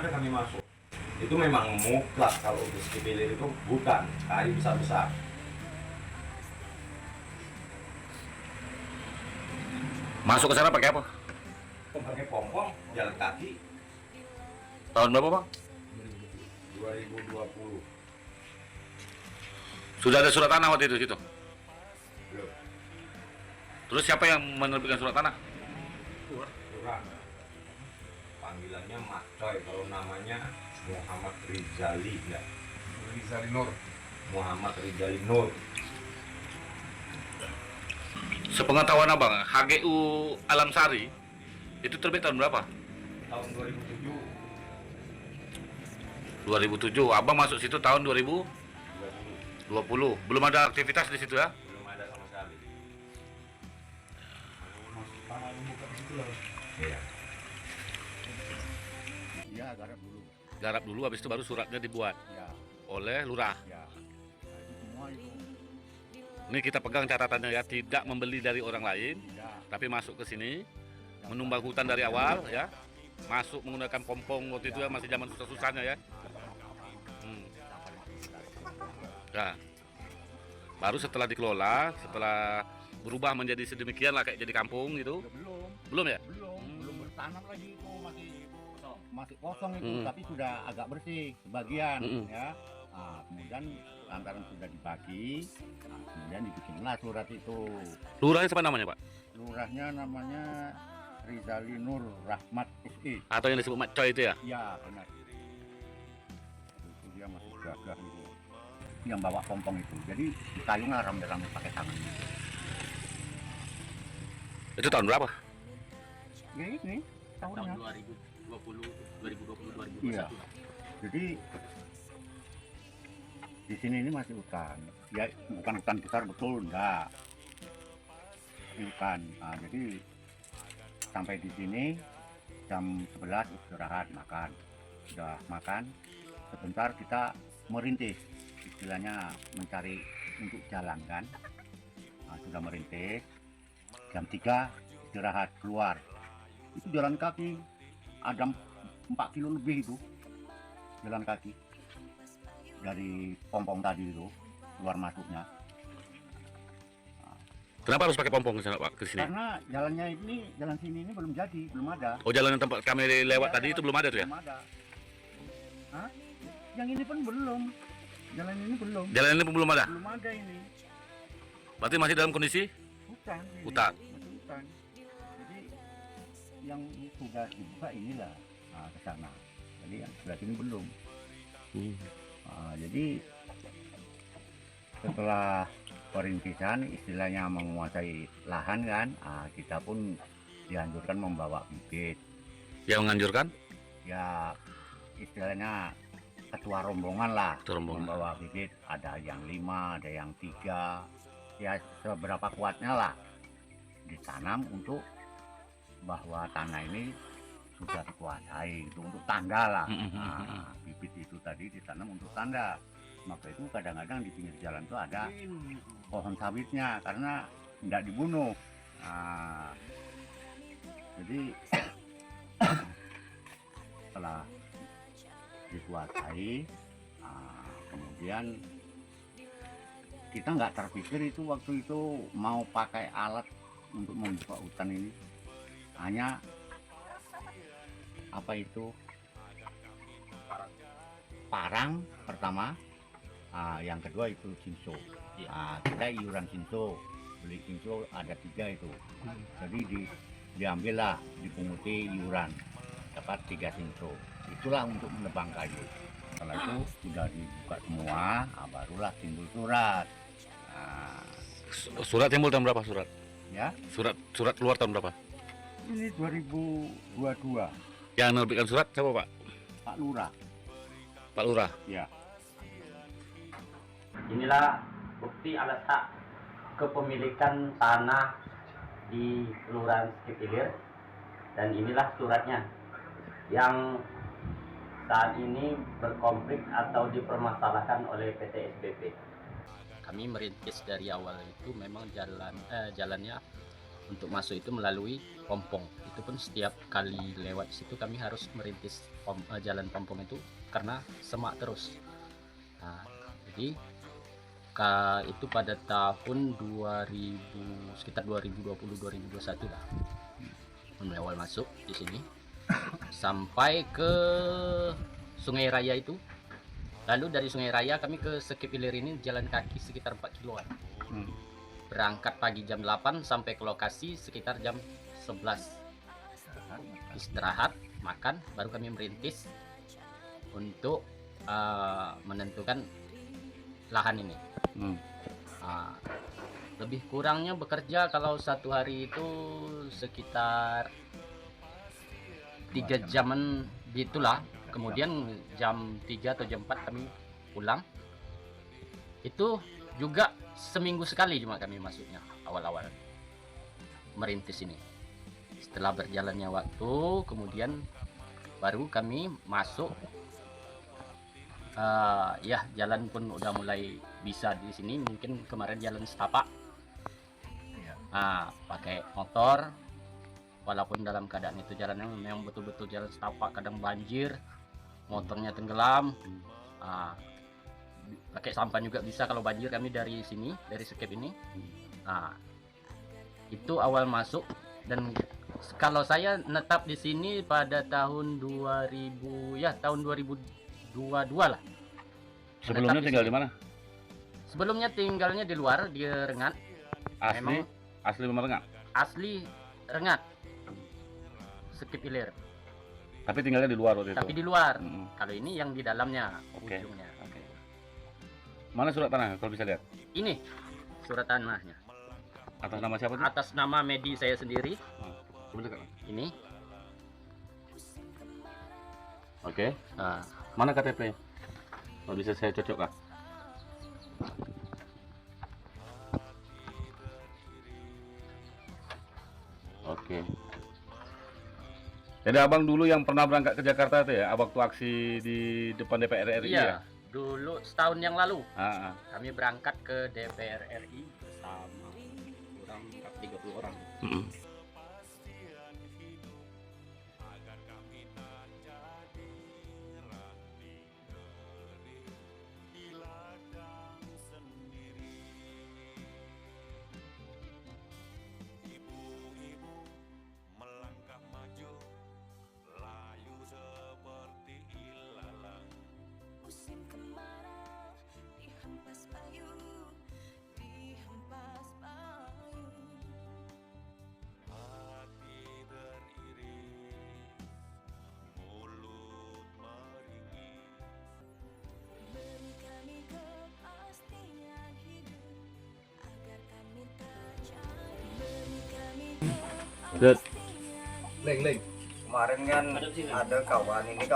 ada kami masuk. Itu memang mutlak kalau untuk Skipilir itu bukan kayu besar-besar. Masuk ke sana pakai apa? Pakai pompong, jalan kaki. Tahun berapa Bang? 2020. Sudah ada surat tanah waktu itu situ? Belum. Terus siapa yang menerbitkan surat tanah? Kurang. Panggilannya Mak Coy, kalau namanya Muhammad Rizali enggak? Rizali Nur. Muhammad Rizali Nur. Sepengetahuan Abang, HGU Alam Sari itu terbit tahun berapa? Tahun 2007. 2007. Abang masuk situ tahun 2020. 20. Belum ada aktivitas di situ ya? Belum ada sama sekali. Masuk tanah yang bukan di situ lah. Iya. Iya, garap dulu. Garap dulu, habis itu baru suratnya dibuat Ya, oleh lurah. ya. Nah, itu semua itu. Ini kita pegang catatannya ya, tidak membeli dari orang lain, Ya. tapi masuk ke sini, menumbang hutan dari awal ya, masuk menggunakan pompong waktu itu ya, masih zaman susah-susahnya ya. Ya. Baru setelah dikelola, setelah berubah menjadi sedemikian lah kayak jadi kampung gitu. Belum, Belum ya? belum bertanam lagi itu masih kosong itu, Hmm. tapi sudah agak bersih sebagian Hmm. ya. Nah, kemudian lantaran sudah dibagi, nah, kemudian dibikinlah surat itu. Lurahnya siapa namanya Pak? Lurahnya namanya Rizali Nur Rahmat SE. Atau yang disebut Mak Coy itu ya? Ya, benar. Itu dia masih gagah itu. Yang bawa pompong itu. Jadi dikayunglah rame-rame pakai tangan. Itu tahun berapa? Ya ini tahun tahunnya. 2020 Iya. 2021. Jadi di sini ini masih hutan. Ya bukan hutan besar betul, enggak. Ini hutan. Nah, jadi sampai di sini jam 11 istirahat makan. Sudah makan, sebentar kita merintis. Istilahnya mencari untuk jalan kan. Nah, sudah merintis. Jam 3 istirahat keluar. Itu jalan kaki. Ada 4 kilo lebih itu. Jalan kaki. Dari pompong tadi itu keluar masuknya. Kenapa harus pakai pompong ke sana Pak, ke sini? Karena jalannya ini, jalan sini ini belum jadi, belum ada. Oh, jalan yang tempat kami lewat Ya, tadi itu belum ada tuh ya? Belum ada. Hah? Yang ini pun belum. Jalan ini belum. Jalan ini belum ada? Belum ada ini. Berarti masih dalam kondisi? Hutan. Ini. Hutan. Masih hutan. Jadi yang sudah dibuka inilah ke sana. Jadi yang sebelah sini belum. Jadi setelah perintisan istilahnya menguasai lahan kan, kita pun dianjurkan membawa bibit. Yang menganjurkan? Ya istilahnya ketua rombongan lah. Ketua rombongan. Membawa bibit, ada yang 5, ada yang 3, ya seberapa kuatnya lah ditanam untuk bahwa tanah ini sudah dikuasai itu untuk tanda lah. Nah, bibit itu tadi ditanam untuk tanda. Maka itu kadang-kadang di pinggir jalan itu ada pohon sawitnya karena tidak dibunuh. Nah, jadi setelah dikuasai, kemudian kita nggak terpikir itu waktu itu mau pakai alat untuk membuka hutan ini, hanya apa itu parang pertama, yang kedua itu cinso. Kita iuran cinso, beli cinso ada 3 itu, jadi diambillah, dipunguti iuran, dapat 3 cinso. Itulah untuk menebang kayu. Setelah itu sudah dibuka semua, barulah timbul surat. Surat timbul tahun berapa surat? Ya, Surat keluar tahun berapa? ini 2022, Yang menerbitkan surat siapa Pak? Pak Lurah. Pak Lurah. Ya, Inilah bukti alas hak kepemilikan tanah di Kelurahan Skipilir, dan inilah suratnya yang saat ini berkonflik atau dipermasalahkan oleh PT SBP. Kami merintis dari awal itu memang jalannya untuk masuk itu melalui pompong. Itu pun setiap kali lewat situ kami harus merintis jalan pompong itu karena semak terus. Nah, jadi itu pada tahun 2000 sekitar 2020-2021 lah. Mulai awal masuk di sini sampai ke Sungai Raya itu. Lalu dari Sungai Raya kami ke Sekip Ilir ini jalan kaki sekitar 4 kiloan. Berangkat pagi jam 8 sampai ke lokasi sekitar jam 11. Istirahat, makan, baru kami merintis untuk menentukan lahan ini. Lebih kurangnya bekerja kalau satu hari itu sekitar 3 jaman gitulah. Kemudian jam 3 atau jam 4 kami pulang. Itu juga seminggu sekali cuma kami masuknya awal-awal merintis ini. Setelah berjalannya waktu, kemudian baru kami masuk. Ya, jalan pun udah mulai bisa di sini. Mungkin kemarin jalan setapak. Pakai motor. Walaupun dalam keadaan itu jalannya memang betul-betul jalan setapak, kadang banjir, motornya tenggelam. Pakai sampan juga bisa kalau banjir kami dari sini, dari Sekip ini. Itu awal masuk. Dan kalau saya netap di sini pada tahun 2000 ya, tahun 2022 lah. Sebelumnya tinggal di mana? Sebelumnya tinggalnya di luar, di Rengat. Asli, asli Rengat. Asli Rengat, Sekip Ilir. Tapi tinggalnya di luar waktu itu. Tapi di luar. Kalau ini yang di dalamnya, Oke. ujungnya. Mana surat tanah kalau bisa lihat? Ini surat tanahnya. Atas nama siapa tuh? Atas nama Medi saya sendiri. Coba lihat. Ini. Oke. Mana KTP? Kalau bisa saya cocokkan. Oke. Jadi abang dulu yang pernah berangkat ke Jakarta itu ya, waktu aksi di depan DPR RI Iya, ya? dulu setahun yang lalu Ah. kami berangkat ke DPR RI bersama kurang 30 orang. Musim kemarau dihempas payu, dihempas payu. Hati beriris, mulut meringis. Beri kami kepastian hidup agar kami tak jauh. Beri kami kepastian Leng. Kemarin kan ada kawan ini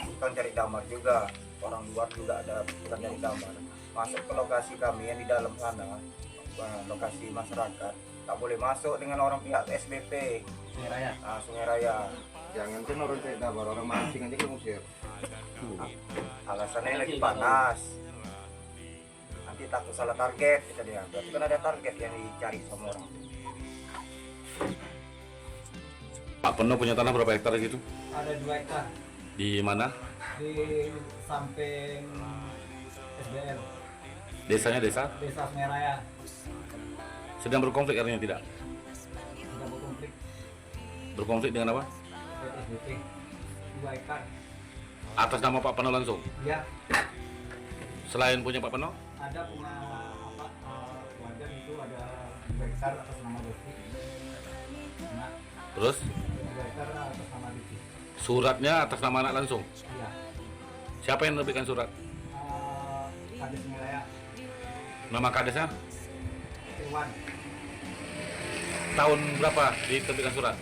tukang cari damar juga, orang luar juga ada tukang cari damar. Masuk ke lokasi kami yang di dalam sana, lokasi masyarakat, tak boleh masuk dengan orang pihak SBP. Sungai Raya. Sungai Raya. Jangan kan orang cari damar, orang mancing aja kan musir. Alasannya lagi panas. Nanti takut salah target, kata dia. Berarti kan ada target yang dicari sama orang. Pak Peno punya tanah berapa hektar gitu? Ada 2 hektar Di mana? di samping SDM, Desanya desa? Desa Sungai Raya. Sedang berkonflik artinya tidak? Tidak berkonflik Berkonflik dengan apa? SBP 2 hektar. Atas nama Pak Peno langsung? Ya, Selain punya Pak Peno? ada punya keluarga itu ada 2 hektar atas nama Dosti. Nah, Terus 2 hektar atas nama Diki. suratnya atas nama anak langsung? Iya. Siapa yang menerbitkan surat? Kades Sungai Raya, Nama kadesnya? Iwan. Tahun berapa diterbitkan surat?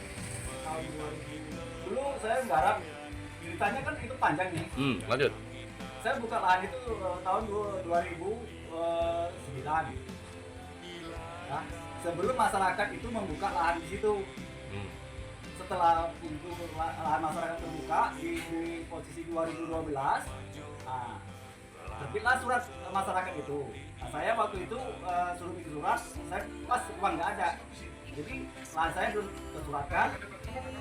Tahun 2000. Dulu saya nggarap, ceritanya kan itu panjang nih. Lanjut. Saya buka lahan itu tahun 2009. Nah, sebelum masyarakat itu membuka lahan di situ. Setelah pintu lahan masyarakat terbuka di posisi 2012, nah, terbitlah surat masyarakat itu. Nah, saya waktu itu suruh bikin surat, saya pas uang nggak ada. Jadi lahan saya belum tersuratkan,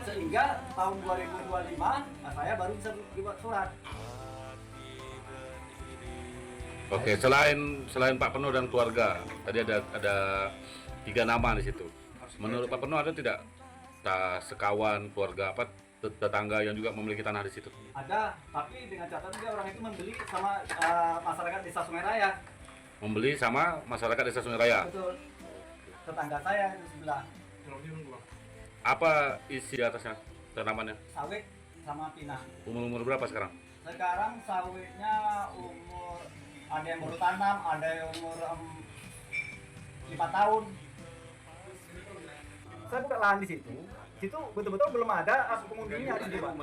sehingga tahun 2025 nah, saya baru bisa dibuat surat. Oke, selain Pak Peno dan keluarga, tadi ada 3 nama di situ. Menurut Pak Peno ada tidak sekawan keluarga apa tetangga yang juga memiliki tanah di situ? Ada, tapi dengan catatan dia orang itu membeli sama masyarakat desa Sungai Raya. Membeli sama masyarakat desa Sungai Raya. Betul. Tetangga saya di sebelah. Apa isi di atasnya tanamannya? Sawit sama pinah. Umur berapa sekarang? Sekarang sawitnya umur ada yang baru tanam, ada yang umur 5 tahun. Saya buka lahan di situ. Situ betul-betul belum ada pengunjungnya di situ, Pak.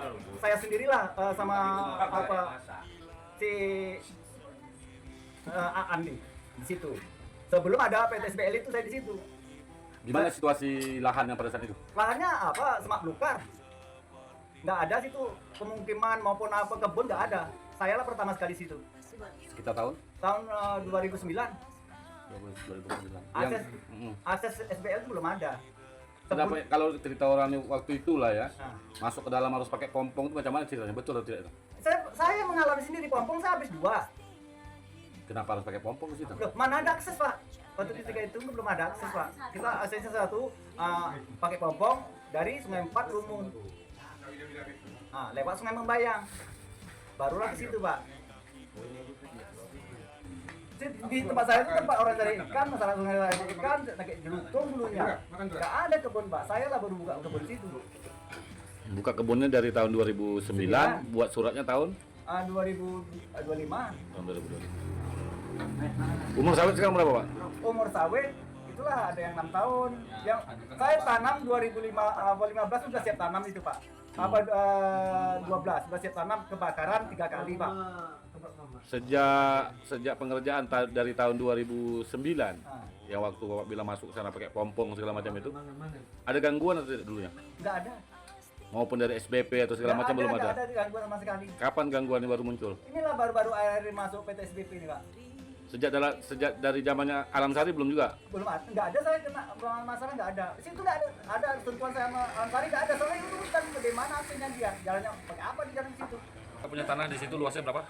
Saya sendirilah sama si Andi di situ. Sebelum ada PTSBL itu saya di situ. Gimana situasi lahannya pada saat itu? Lahannya apa? Semak belukar. Nggak ada situ pemukiman maupun apa kebun nggak ada. Saya lah pertama sekali situ. Sekitar tahun? Tahun 2009. 2009. Akses SBL itu belum ada. Kenapa kalau cerita orang waktu itulah ya, Nah. masuk ke dalam harus pakai pompong itu macam mana ceritanya? Betul atau tidak itu? Saya mengalami sendiri pompong saya habis 2. Kenapa harus pakai pompong ke situ? Loh, mana ada akses, Pak? Waktu ketika itu belum ada akses, Pak. Kita aksesnya satu pakai pompong dari Sungai 4 Lumung. Nah, lewat Sungai Membayang. Barulah ke situ, Pak. Di tempat saya itu tempat orang cari ikan, masalah sungai cari ikan, pakai jelutong dulunya. Nggak ada kebun, Pak. Saya lah baru buka kebun situ. Buka kebunnya dari tahun 2009, buat suratnya tahun 2025. tahun 2025. Umur sawit sekarang berapa, Pak? Umur sawit itulah ada yang 6 tahun. Yang saya tanam 2015 sudah siap tanam itu, Pak. 12 sudah siap tanam, kebakaran 3 kali, Pak. Sejak pengerjaan dari tahun 2009, yang waktu Bapak bilang masuk ke sana pakai pompong segala macam itu, ada gangguan atau tidak dulunya? Nggak ada. Maupun dari SBP atau segala macam belum ada. Nggak ada gangguan sama sekali. Kapan gangguan ini baru muncul? Inilah baru-baru air masuk PTSBP ini, Pak. Sejak dari zamannya Alam Sari belum juga? Belum ada. Nggak ada saya kena masalah, nggak ada. Di situ nggak ada. Ada sentuhan saya sama Ansari nggak ada. Soalnya itu kan bagaimana hasilnya dia. Jalannya pakai apa di jalan di situ? Kakak punya tanah di situ luasnya berapa?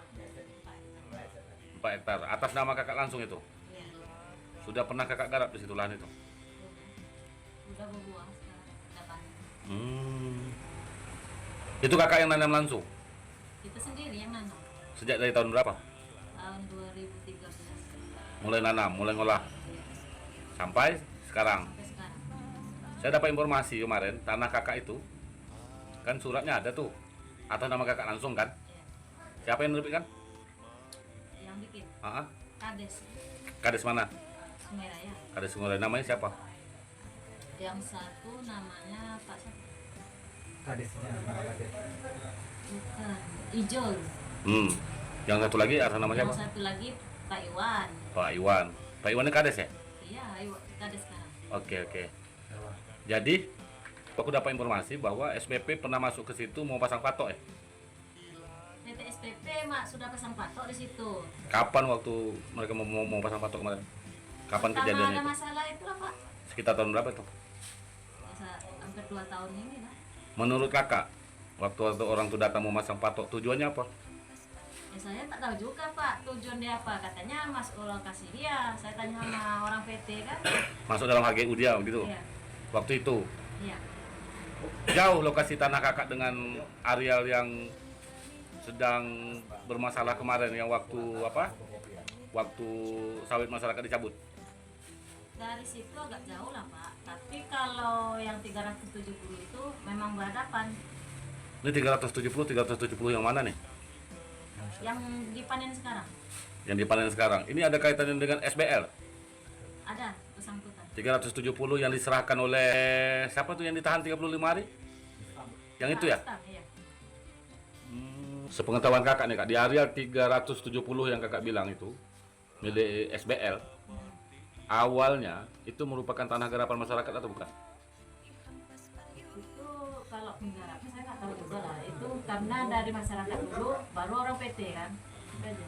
4 hektar. Atas nama kakak langsung itu? Sudah pernah kakak garap di situ lahan itu? Udah berbuah sekarang, udah panen. Itu kakak yang nanam langsung? Kita sendiri yang nanam. Sejak dari tahun berapa? Tahun 2013 Mulai nanam, mulai ngolah? Sampai sekarang? sampai sekarang. Saya dapat informasi kemarin, tanah kakak itu kan suratnya ada tuh atas nama kakak langsung kan? Siapa yang nerbitkan? Yang bikin Kades Kades mana? Sungai Raya. Kades Sungai Raya. Namanya siapa? Yang satu namanya Pak siapa? Kadesnya. Bukan Ijol. Yang satu lagi atas nama siapa? Yang satu lagi Pak Iwan. Pak Iwan. Pak Iwan ini Kades ya? Iya, Kades sekarang. Oke. Jadi aku dapat informasi bahwa SPP pernah masuk ke situ mau pasang patok ya? PT SPP mak sudah pasang patok di situ. Kapan waktu mereka mau pasang patok kemarin? Kapan Karena kejadiannya ada itu? masalah itulah, Pak. Sekitar tahun berapa itu? Hampir 2 tahun ini lah. Menurut kakak, waktu orang tuh datang mau masang patok, tujuannya apa? Ya saya tak tahu juga, Pak, tujuan dia apa. Katanya masuk lokasi dia. Saya tanya sama orang PT kan. Masuk dalam HGU dia gitu? Iya. Waktu itu? Iya. Jauh lokasi tanah kakak dengan areal yang sedang bermasalah kemarin yang waktu apa? Waktu sawit masyarakat dicabut. Dari situ agak jauh lah, Pak. Tapi kalau yang 370 itu memang berhadapan. Ini 370 yang mana nih? Yang dipanen sekarang Yang dipanen sekarang. Ini ada kaitannya dengan SBL. ada bersangkutan. 370 yang diserahkan oleh siapa tuh yang ditahan 35 hari? Yang itu ya? Pakistan, iya. Sepengetahuan kakak nih kak, di area 370 yang kakak bilang itu milik SBL, awalnya itu merupakan tanah garapan masyarakat atau bukan? Itu kalau penggarapnya saya nggak tahu juga lah. Itu karena dari masyarakat dulu, baru orang PT kan. Itu aja.